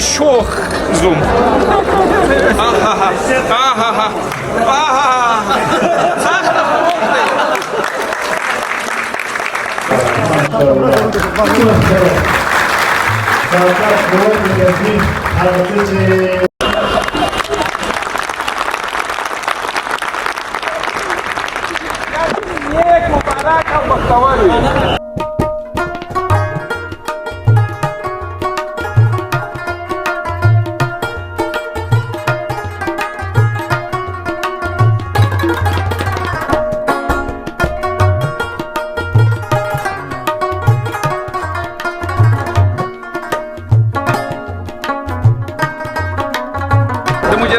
شوخ زوم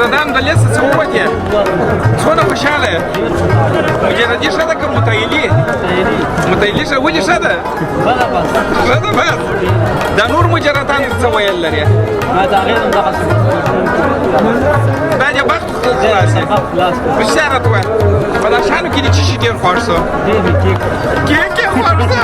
مجردان بلسه صعوبتي څونه خوشاله مجردي ښه ده که متایلي ښه ولې ښه ده ښه ده بس دا نور مجردان څه ویل لري دا د بخت خلاص بشاره ته وایه په دا شیانو کې دې څه شي ډېر خوښ سو کیک یې خوښ سو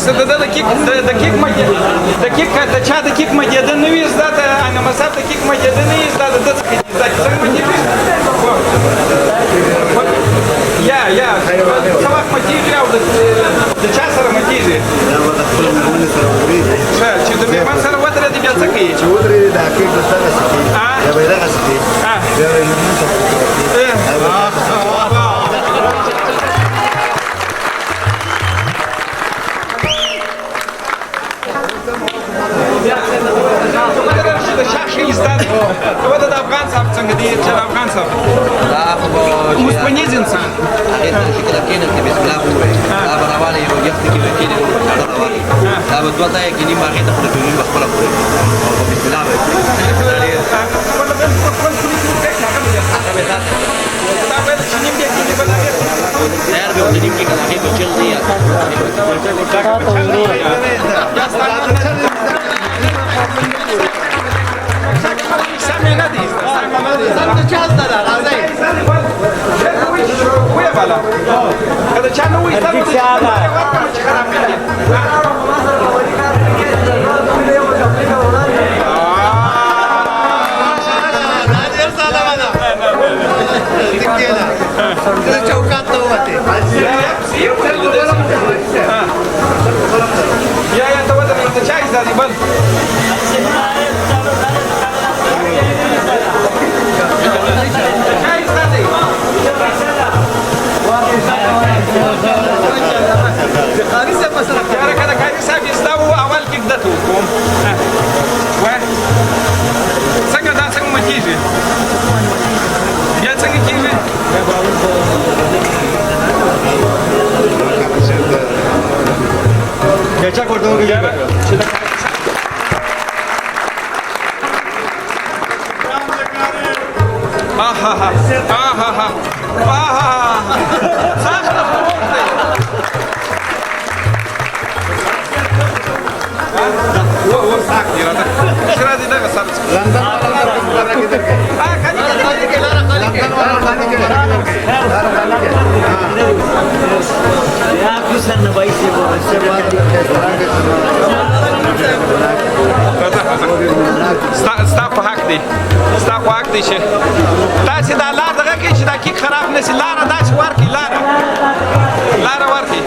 să dă de kick mai de kick de cea de kick mai de nu este dată ana masat de kick mai de nu este dată de să mai de ja să fac mai tine au de cea să mai tine și de mai man să răută de viața că e ce udre da kick de stare să fie ya bai da să fie ya bai nu să fie Вот это афганцев, это афганцев. Да, Мы с понизинца. это же когда кинет тебе сглаву. Да, баравали его ехты ки кинет, да, баравали. Да, вот два тая кини марета по тулим в школа по. Бисмиллах. Serve un tenim que cada vez que el día. Ya está. Sami nadi. Sami çasta da, razay. Uya bala. Kada çanı uy sami. Çiçada. Kita chaukato mate. Ya tahu dah kita cai dah di bal. Cara kada kali saya tahu awal kita tu. Wah. Sangat dah sangat macam ni. Dia sangat kiri. Geçe kurduğu gibi. Aha. Aha. Aha. Saçma oldu. Wo sak ya da. Şurada da kasar. London वाला किधर के? Ah, kali ke lara kali ke. London वाला खाने के Ya kusan na bayi se bo se ba Sta cu hakdi. Sta cu hakdi și. Dați da lara da ke și da ki kharab nesi lara dați warki lara. Lara warki.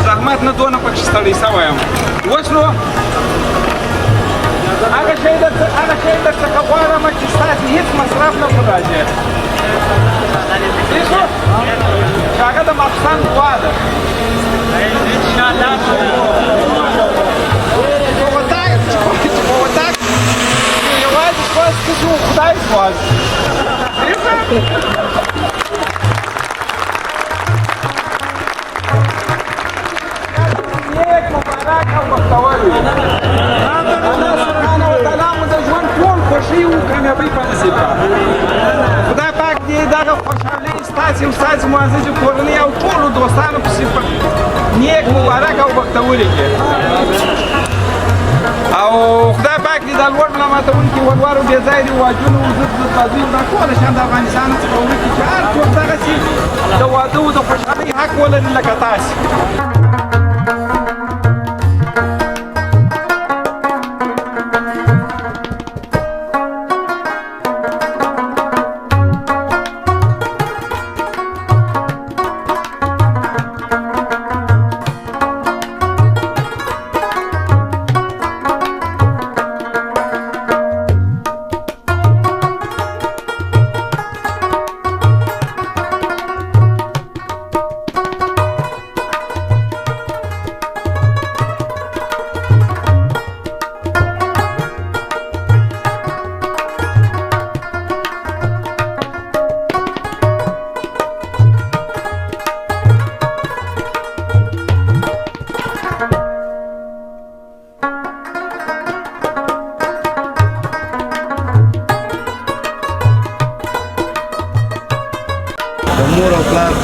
زحمت نه دونه پکې ستړی سوی یم اوس نو هغه شی درڅخه غواړم چې ستاسې هېڅ مصرف نه پر راځي ٹھیک شو چې هغه د ماخستن دعا ده انشاءالله په وطاق یوازې خواست کسو خدای خواست ٹھیک نیک مبارک او بختور وي الله سبحانه وتعالی مو د ژوند ټول خوښي او کامیابۍ په نصیب کړه خدای پاک دې دغه خوشحالۍ ستاسې او ستاسې معززې کورنۍ او ټولو دوستانو پسې نیک مبارک او بختورې کړي او خدای پاک دې دا لوړ ملامتونکي ولوارو بې ځایه رواجونو ضد بازیو دا ټوله شیان د افغانستان څخه ورکړي چې هر څوک دغسې د واده او د خوشحالۍ حق ولري لکه تاسې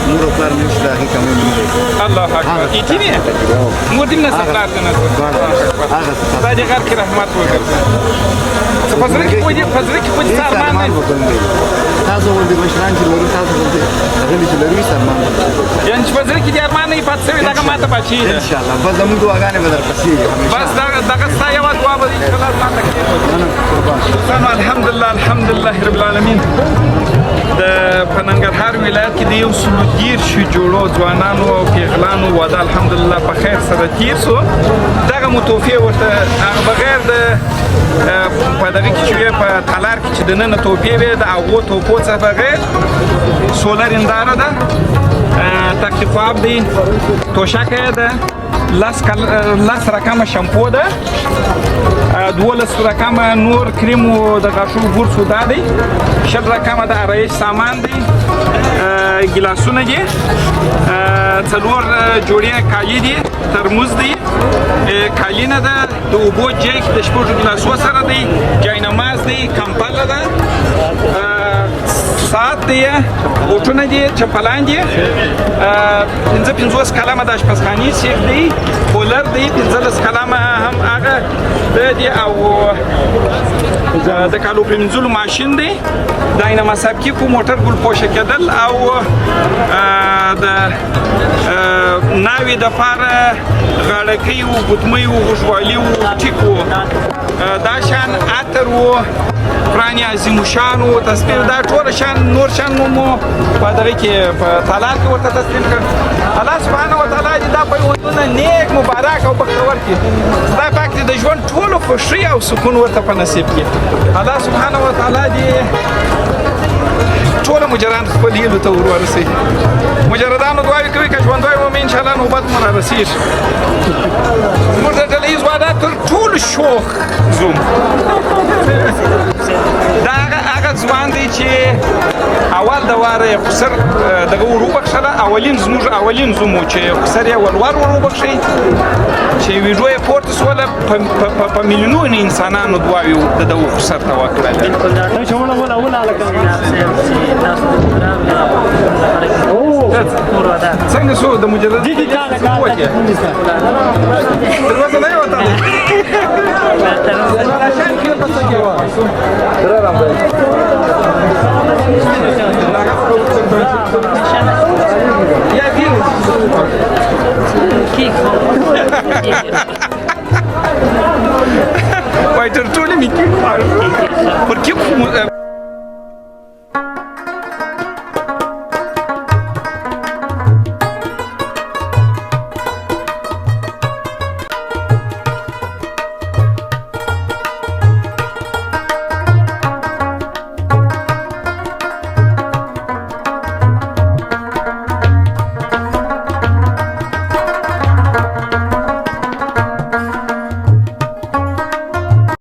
مور او پلار نشته هغې کمی نه دی الله اکبر یتیمې مور دې نه پلار دې نه خدای دې غر کې رحمت وکړي څه په زړه کې خو دې ستا ارمان دی تاسو غوندې مشران چې لرو تاسو غوندې هغه چې لرو یې ارمان یعنې چې په زړه کې دې ارمان نه وي پاتې شوی دغه ماته پاتې ده انشاءالله بس زموږ دعاګانې به درپسې وي بس دغه ستا یوه دعا به انشاءالله ماته کېږي الحمدلله رب العالمین په ننګرهار ولایت کې د یو سلو دېرشو جوړو ځوانانو او پیغلانو واده الحمدلله په خیر سره تېر سو دغه مو تحفې ورته هغه بغیر د په دغه کې چې وې په تالار کې چې دننه تحفې وې د هغو تحفو څخه بغیر سولر هنداره ده تخفیف آب دی توشکه ده لس رقم شامپو ده 12 رقم نور کریم و د غاښو برس و دا دی 60 رقم د آرایش سامان دی ګلاسونه دي 4 جوړې کالي دي ترموز دی کالینه ده د اوبو جیک د شپږو ګلاسو سره دی جاینماز دی کمپله ده ساعت دی بوټونه دي چپلان دي 50 کلمه د اشپزخانې سیخ دی کولر دی 15 کلمه هم هغه دی او د کالو پرمنځلو ماشین دی داینما سبکی کو موټر ګل پوشه کېدل او د ناوی د فاره غړکۍ او ګوتمۍ او غوښوالي او ټیکو دا شان اتر و قرآن عظیم شان و تصویر دا ټول شان نور شان مو په دغه کې په تالار کې ورته تصویر کړ الله سبحانه وتعالی دې دا پیوندونه نیک مبارک او بختور کړي خدای پاک دې د ژوند ټولو خوښي او سکون ورته په نصیب کړي الله سبحانه وتعالی دې ټول مجران خپل هیلو ته ورسوي مجردانو دعاوې کوي که ژوندی وم انشاءالله نوبت مو رارسېږي زموږ د ډله ییز واده تر ټولو شوخ زوم دا هغه ځوان دی چې اول د واره یې خسر دغه ور وبخښله زموږ اولین زوم و چې خسر یې ولور ور وبخښئ چې ویډیو یې پورته سوله په میلیونونو انسانانو دعاوې د دغه خسر ته وکړله څنګه شو د مجرد وکړې دروازه نه وته Păi, terțule, mici. Porque